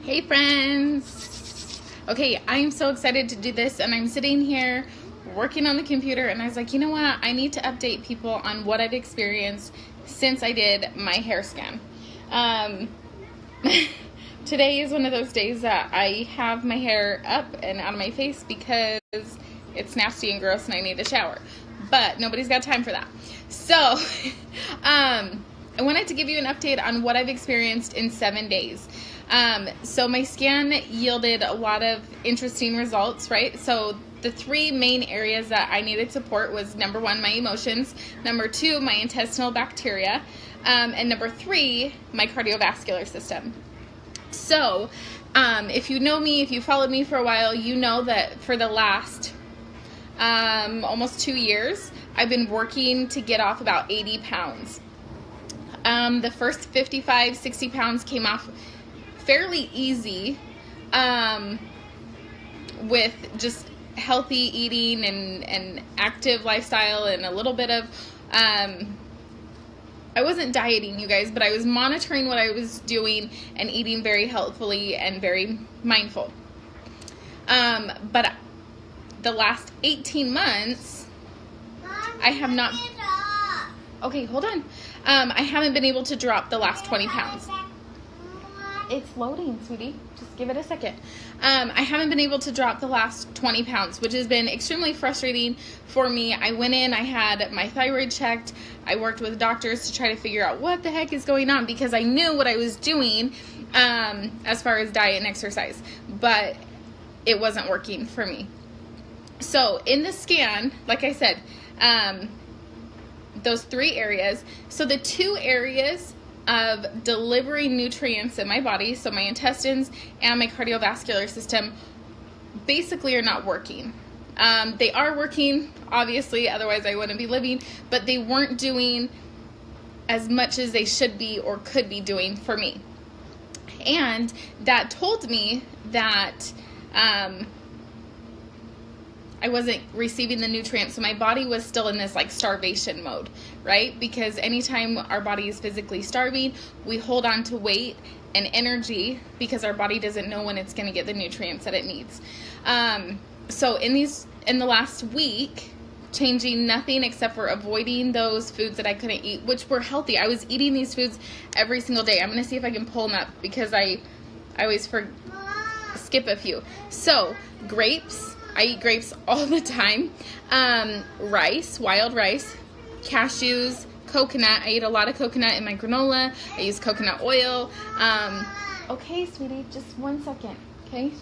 Hey friends! Okay, I'm so excited to do this, and I'm sitting here working on the computer, and I was like, you know what? I need to update people on what I've experienced since I did my hair scan. Today is one of those days that I have my hair up and out of my face because it's nasty and gross and I need a shower. But nobody's got time for that. So, I wanted to give you an update on what I've experienced in 7 days. So my scan yielded a lot of interesting results, right? So the three main areas that I needed support was number 1, my emotions, number 2, my intestinal bacteria, and number 3, my cardiovascular system. So, if you know me, if you followed me for a while, you know that for the last almost 2 years, I've been working to get off about 80 pounds. The first 55, 60 pounds came off fairly easy with just healthy eating and active lifestyle and a little bit of I wasn't dieting, you guys, but I was monitoring what I was doing and eating very healthfully and very mindful. But the last 18 months, I have not... Okay, hold on. I haven't been able to drop the last 20 pounds. It's loading, sweetie. Just give it a second. I haven't been able to drop the last 20 pounds, which has been extremely frustrating for me. I went in, I had my thyroid checked. I worked with doctors to try to figure out what the heck is going on because I knew what I was doing as far as diet and exercise, but it wasn't working for me. So in the scan, like I said, those 3 areas, so the 2 areas of delivering nutrients in my body, so my intestines and my cardiovascular system, basically are not working. They are working, obviously, otherwise I wouldn't be living, but they weren't doing as much as they should be or could be doing for me. And that told me that I wasn't receiving the nutrients, so my body was still in this like starvation mode, right? Because anytime our body is physically starving, we hold on to weight and energy because our body doesn't know when it's going to get the nutrients that it needs. So in the last week, changing nothing except for avoiding those foods that I couldn't eat, which were healthy. I was eating these foods every single day. I'm going to see if I can pull them up because I always skip a few. So grapes. I eat grapes all the time. Rice, wild rice, cashews, coconut. I eat a lot of coconut in my granola. I use coconut oil. Okay, sweetie, just 1 second, okay?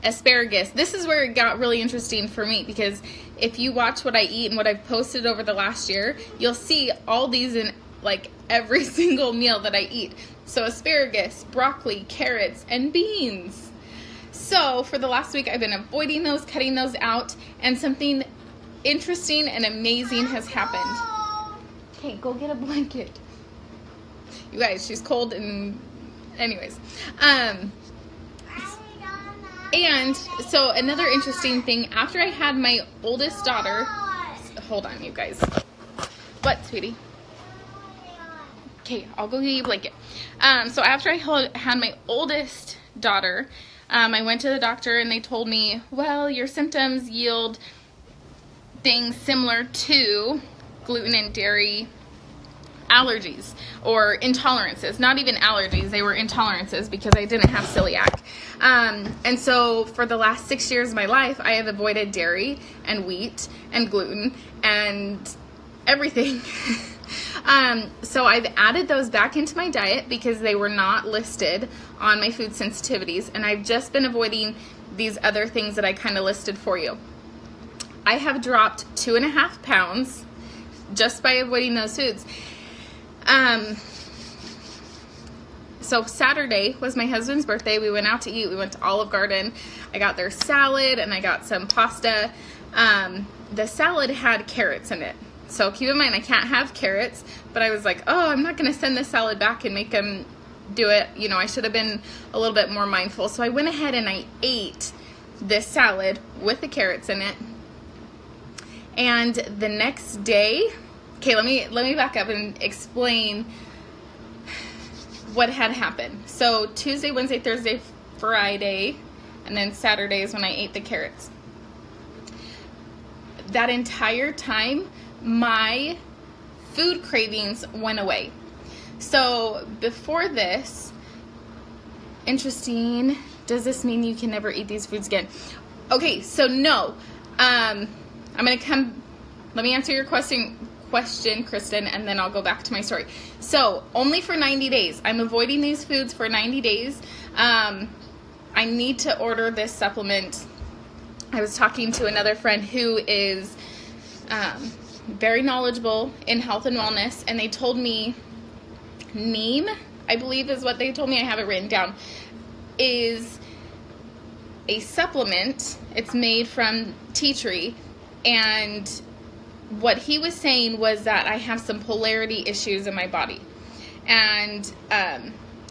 Asparagus. This is where it got really interesting for me because if you watch what I eat and what I've posted over the last year, you'll see all these in like every single meal that I eat. So asparagus, broccoli, carrots, and beans. So for the last week, I've been avoiding those, cutting those out, and something interesting and amazing has happened. Okay, go get a blanket. You guys, she's cold and anyways. And so another interesting thing, after I had my oldest daughter, hold on, you guys. What, sweetie? Okay, I'll go get you a blanket. So after I had my oldest daughter, I went to the doctor and they told me, well, your symptoms yield things similar to gluten and dairy allergies or intolerances. Not even allergies, they were intolerances because I didn't have celiac. And so for the last 6 years of my life, I have avoided dairy and wheat and gluten and everything. So I've added those back into my diet because they were not listed on my food sensitivities, and I've just been avoiding these other things that I kind of listed for you. I have dropped 2.5 pounds just by avoiding those foods. So Saturday was my husband's birthday. We went out to eat. We went to Olive Garden. I got their salad and I got some pasta. The salad had carrots in it. So keep in mind, I can't have carrots, but I was like, oh, I'm not going to send this salad back and make them do it. You know, I should have been a little bit more mindful. So I went ahead and I ate this salad with the carrots in it. And the next day, okay, let me back up and explain what had happened. So Tuesday, Wednesday, Thursday, Friday, and then Saturday is when I ate the carrots. That entire time, my food cravings went away. So before this, interesting, does this mean you can never eat these foods again? Okay, so no. I'm going to let me answer your question, Kristen, and then I'll go back to my story. So only for 90 days. I'm avoiding these foods for 90 days. I need to order this supplement. I was talking to another friend who is very knowledgeable in health and wellness, and they told me Neem, I believe is what they told me, I have it written down, is a supplement. It's made from tea tree, and what he was saying was that I have some polarity issues in my body, and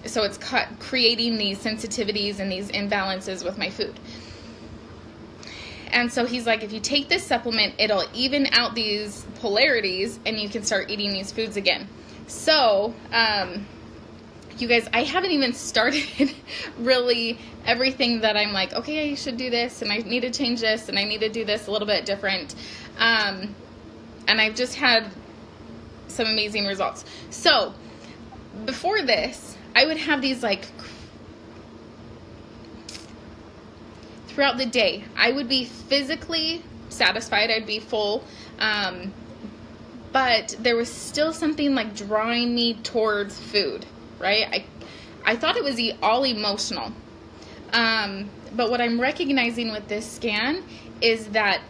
so it's creating these sensitivities and these imbalances with my food. And so he's like, if you take this supplement, it'll even out these polarities and you can start eating these foods again. So, you guys, I haven't even started really everything that I'm like, okay, I should do this, and I need to change this, and I need to do this a little bit different. And I've just had some amazing results. So, before this, I would have these like, throughout the day, I would be physically satisfied, I'd be full, but there was still something like drawing me towards food, right? I thought it was all emotional, but what I'm recognizing with this scan is that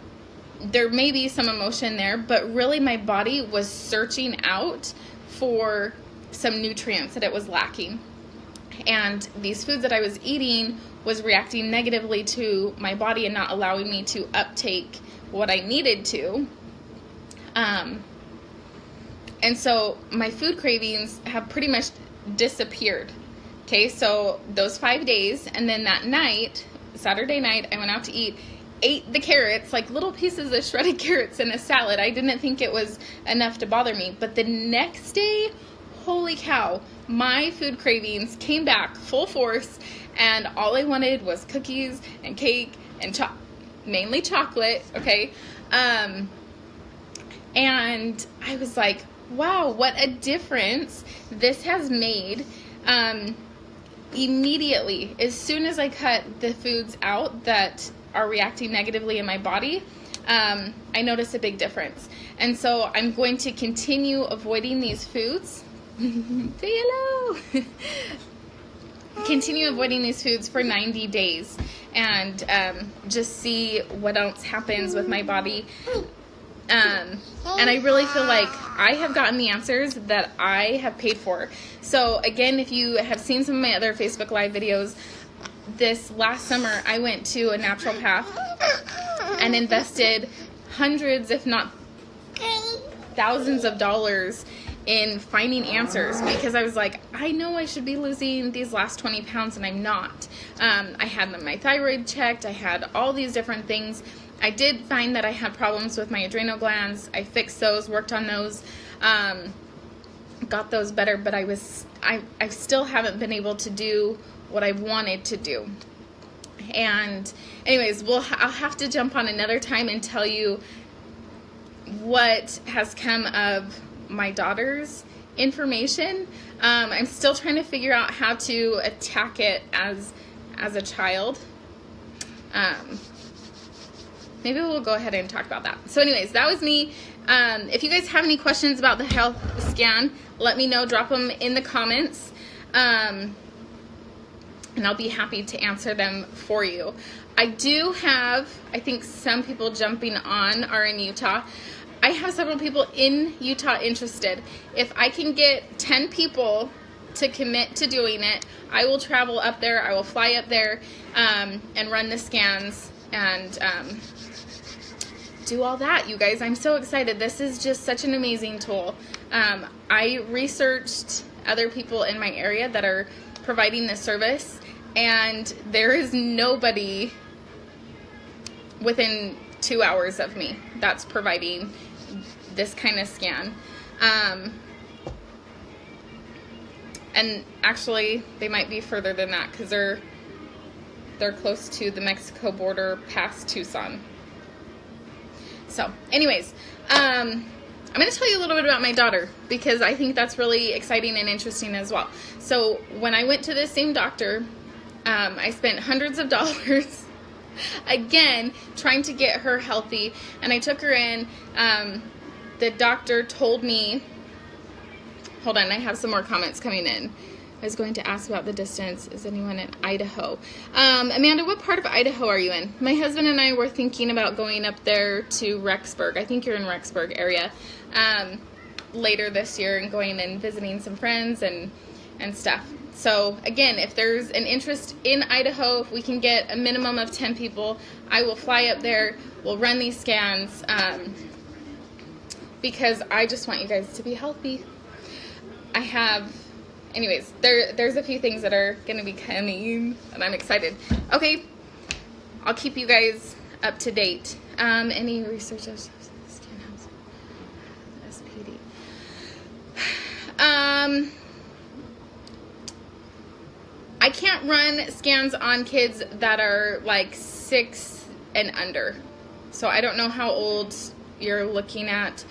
there may be some emotion there, but really my body was searching out for some nutrients that it was lacking, and these foods that I was eating was reacting negatively to my body and not allowing me to uptake what I needed to. And so my food cravings have pretty much disappeared. Okay, so those 5 days, and then that night, Saturday night, I went out to eat, ate the carrots, like little pieces of shredded carrots in a salad. I didn't think it was enough to bother me. But the next day, holy cow, my food cravings came back full force, and all I wanted was cookies and cake and mainly chocolate, okay? And I was like, wow, what a difference this has made. Immediately, as soon as I cut the foods out that are reacting negatively in my body, I noticed a big difference. And so I'm going to continue avoiding these foods. Say hello. Continue avoiding these foods for 90 days and just see what else happens with my body. And I really feel like I have gotten the answers that I have paid for. So again, if you have seen some of my other Facebook Live videos, this last summer I went to a naturopath and invested hundreds, if not thousands of dollars in finding answers, because I was like, I know I should be losing these last 20 pounds and I'm not. I had my thyroid checked, I had all these different things. I did find that I had problems with my adrenal glands. I fixed those, worked on those, got those better, but I still haven't been able to do what I wanted to do. And anyways, I'll have to jump on another time and tell you what has come of my daughter's information. I'm still trying to figure out how to attack it as a child. Maybe we'll go ahead and talk about that. So anyways, that was me. If you guys have any questions about the health scan, let me know. Drop them in the comments. And I'll be happy to answer them for you. I do have, I think some people jumping on are in Utah. I have several people in Utah interested. If I can get 10 people to commit to doing it, I will travel up there. I will fly up there and run the scans and do all that, you guys. I'm so excited. This is just such an amazing tool. I researched other people in my area that are providing this service, and there is nobody within 2 hours of me that's providing this kind of scan. And actually, they might be further than that because they're close to the Mexico border past Tucson. So, anyways, I'm going to tell you a little bit about my daughter because I think that's really exciting and interesting as well. So, when I went to this same doctor, I spent hundreds of dollars, again, trying to get her healthy, and I took her in. The doctor told me, hold on, I have some more comments coming in. I was going to ask about the distance. Is anyone in Idaho? Amanda, what part of Idaho are you in? My husband and I were thinking about going up there to Rexburg. I think you're in Rexburg area. Later this year and going and visiting some friends and stuff. So again, if there's an interest in Idaho, if we can get a minimum of 10 people, I will fly up there. We'll run these scans because I just want you guys to be healthy. Anyways, there's a few things that are going to be coming, and I'm excited. Okay, I'll keep you guys up to date. Any research of scan house SPD? I can't run scans on kids that are like 6 and under, so I don't know how old you're looking at.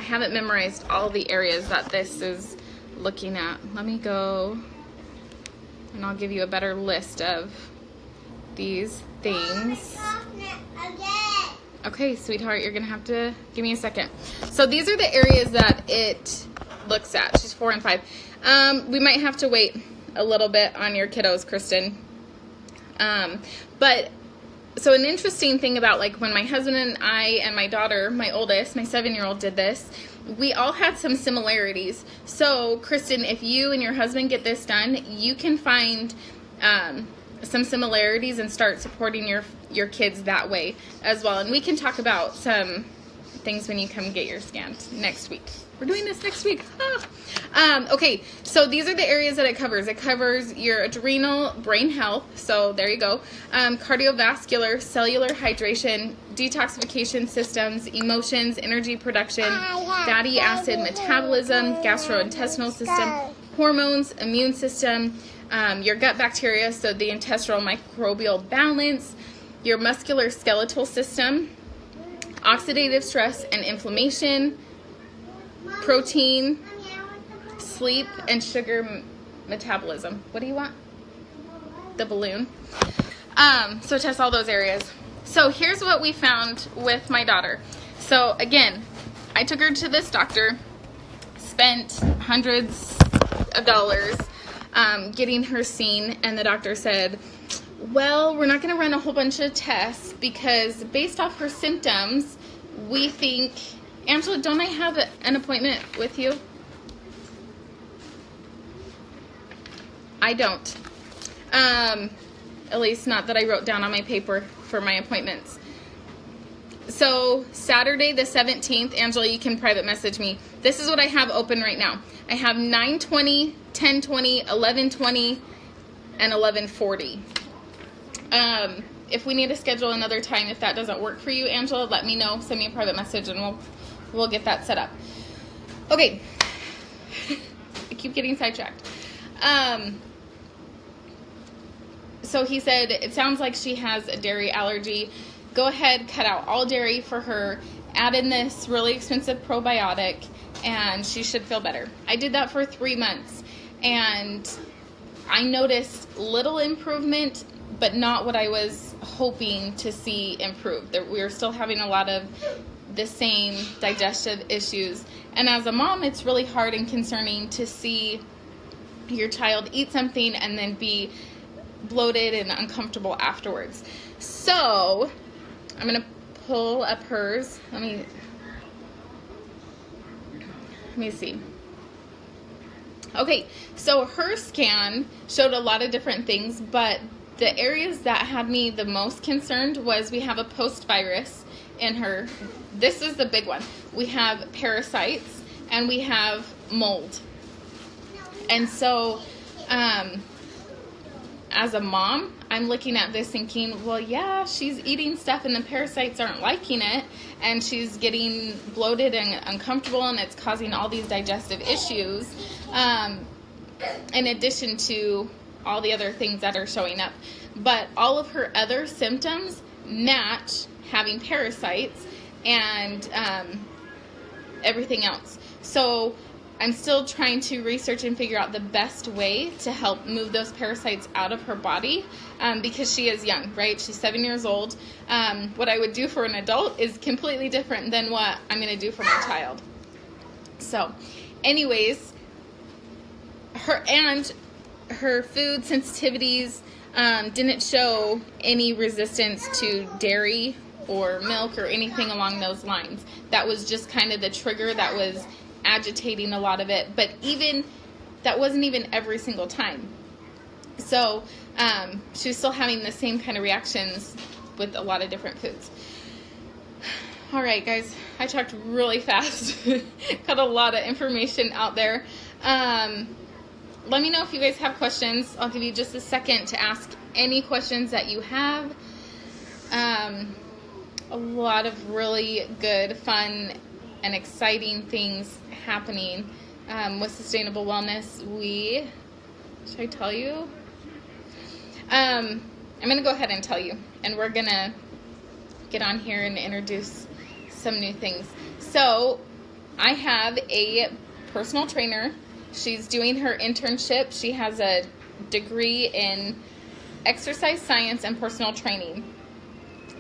I haven't memorized all the areas that this is looking at. Let me go and I'll give you a better list of these things. Okay, sweetheart, you're gonna have to give me a second. So these are the areas that it looks at. She's 4 and 5. We might have to wait a little bit on your kiddos, Kristen. But so an interesting thing about like when my husband and I and my daughter, my oldest, my 7-year-old did this, we all had some similarities. So Kristen, if you and your husband get this done, you can find some similarities and start supporting your kids that way as well. And we can talk about some things when you come get your scans next week. We're doing this next week. Okay, so these are the areas that it covers. It covers your adrenal, brain health, so there you go, cardiovascular, cellular hydration, detoxification systems, emotions, energy production, fatty acid metabolism, gastrointestinal system, hormones, immune system, your gut bacteria, so the intestinal microbial balance, your muscular skeletal system, oxidative stress and inflammation, protein, sleep, and sugar metabolism. What do you want? The balloon. So test all those areas. So here's what we found with my daughter. So again, I took her to this doctor, spent hundreds of dollars getting her seen, and the doctor said, well, we're not going to run a whole bunch of tests because based off her symptoms, we think... Angela, don't I have an appointment with you? I don't. At least not that I wrote down on my paper for my appointments. So Saturday the 17th, Angela, you can private message me. This is what I have open right now. I have 9:20, 10:20, 11:20, and 11:40. If we need to schedule another time, if that doesn't work for you, Angela, let me know. Send me a private message and we'll get that set up. Okay. I keep getting sidetracked. So he said, it sounds like she has a dairy allergy. Go ahead, cut out all dairy for her, add in this really expensive probiotic, and she should feel better. I did that for 3 months, and I noticed little improvement, but not what I was hoping to see improve. That we were still having a lot of the same digestive issues. And as a mom, it's really hard and concerning to see your child eat something and then be bloated and uncomfortable afterwards. So I'm going to pull up hers. Let me see. Okay, so her scan showed a lot of different things, but the areas that had me the most concerned was we have a post-virus in her. This is the big one. We have parasites and we have mold. And so, as a mom, I'm looking at this thinking, well, yeah, she's eating stuff and the parasites aren't liking it, and she's getting bloated and uncomfortable, and it's causing all these digestive issues, in addition to all the other things that are showing up. But all of her other symptoms match having parasites and everything else. So I'm still trying to research and figure out the best way to help move those parasites out of her body, because she is young, right? She's 7 years old. What I would do for an adult is completely different than what I'm going to do for my child. So anyways, her food sensitivities didn't show any resistance to dairy or milk or anything along those lines. That was just kind of the trigger that was agitating a lot of it, but even that wasn't even every single time. So she was still having the same kind of reactions with a lot of different foods. All right, guys, I talked really fast. Got a lot of information out there. Let me know if you guys have questions. I'll give you just a second to ask any questions that you have. A lot of really good, fun, and exciting things happening with Sustainable Wellness. Should I tell you? I'm going to go ahead and tell you, and we're going to get on here and introduce some new things. So I have a personal trainer. She's doing her internship. She has a degree in exercise science and personal training.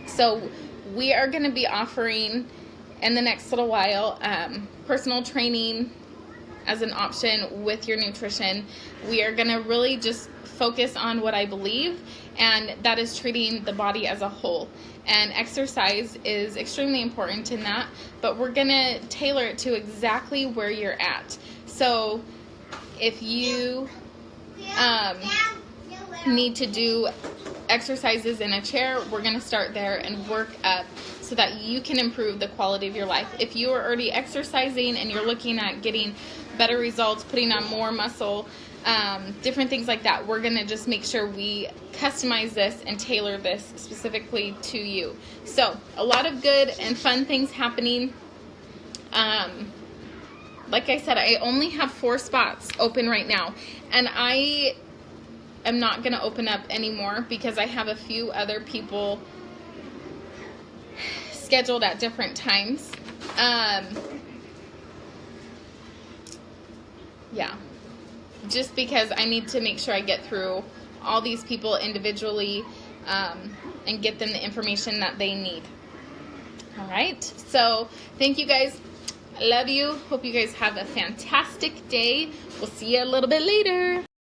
So we are going to be offering in the next little while personal training as an option with your nutrition. We are going to really just focus on what I believe, and that is treating the body as a whole. And exercise is extremely important in that, but we're going to tailor it to exactly where you're at. So if you need to do exercises in a chair, we're going to start there and work up so that you can improve the quality of your life. If you are already exercising and you're looking at getting better results, putting on more muscle, different things like that, we're going to just make sure we customize this and tailor this specifically to you. So a lot of good and fun things happening. Like I said, I only have 4 spots open right now, and I am not going to open up anymore because I have a few other people scheduled at different times. Yeah, just because I need to make sure I get through all these people individually and get them the information that they need. All right, so thank you guys. I love you. Hope you guys have a fantastic day. We'll see you a little bit later.